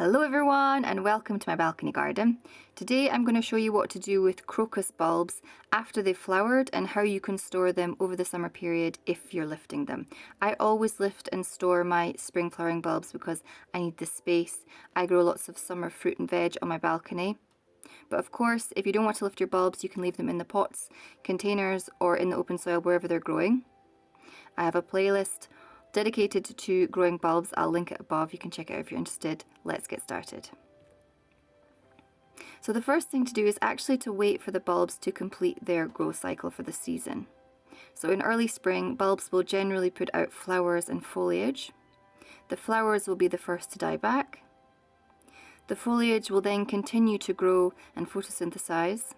Hello everyone and welcome to my balcony garden. Today I'm going to show you what to do with crocus bulbs after they've flowered and how you can store them over the summer period if you're lifting them. I always lift and store my spring flowering bulbs because I need the space. I grow lots of summer fruit and veg on my balcony. But of course, if you don't want to lift your bulbs, you can leave them in the pots, containers or in the open soil wherever they're growing. I have a playlist dedicated to growing bulbs. I'll link it above. You can check it out if you're interested. Let's get started. So the first thing to do is actually to wait for the bulbs to complete their growth cycle for the season. So in early spring, bulbs will generally put out flowers and foliage. The flowers will be the first to die back. The foliage will then continue to grow and photosynthesize.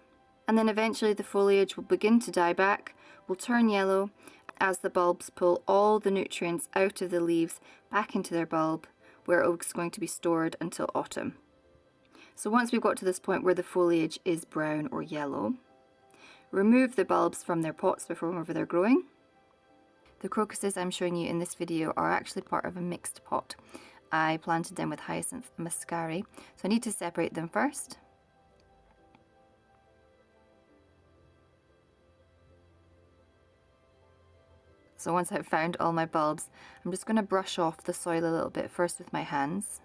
And then eventually the foliage will begin to die back, will turn yellow, as the bulbs pull all the nutrients out of the leaves back into their bulb, where it's going to be stored until autumn. So once we've got to this point where the foliage is brown or yellow, remove the bulbs from their pots before wherever they're growing. The crocuses I'm showing you in this video are actually part of a mixed pot. I planted them with hyacinth and muscari, so I need to separate them first. So once I've found all my bulbs, I'm just going to brush off the soil a little bit first with my hands.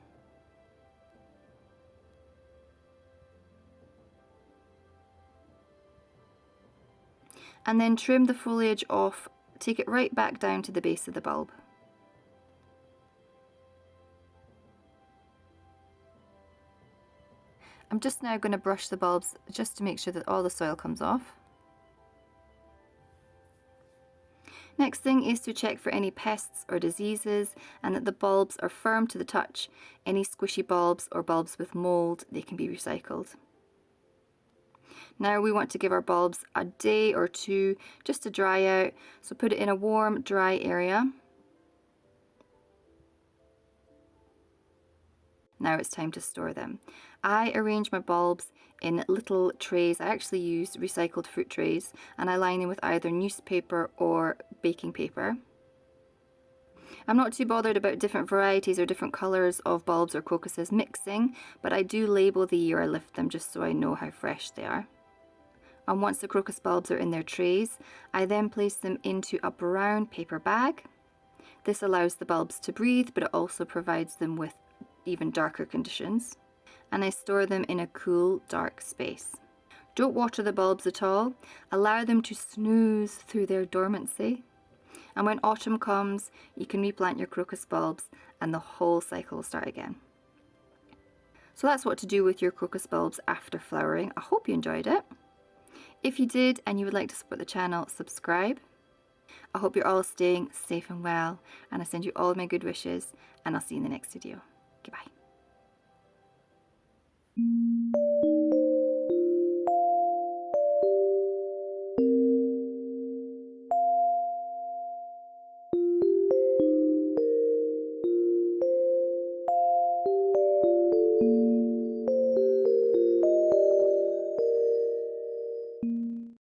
And then trim the foliage off, take it right back down to the base of the bulb. I'm just now going to brush the bulbs just to make sure that all the soil comes off. Next thing is to check for any pests or diseases and that the bulbs are firm to the touch. Any squishy bulbs or bulbs with mold, they can be recycled. Now we want to give our bulbs a day or two just to dry out, so put it in a warm, dry area. Now it's time to store them. I arrange my bulbs in little trays. I actually use recycled fruit trays and I line them with either newspaper or baking paper. I'm not too bothered about different varieties or different colours of bulbs or crocuses mixing, but I do label the year I lift them just so I know how fresh they are. And once the crocus bulbs are in their trays, I then place them into a brown paper bag. This allows the bulbs to breathe, but it also provides them with even darker conditions, and I store them in a cool, dark space. Don't water the bulbs at all. Allow them to snooze through their dormancy, and when autumn comes you can replant your crocus bulbs and the whole cycle will start again. So that's what to do with your crocus bulbs after flowering. I hope you enjoyed it. If you did and you would like to support the channel, subscribe. I hope you're all staying safe and well, and I send you all my good wishes, and I'll see you in the next video. Goodbye.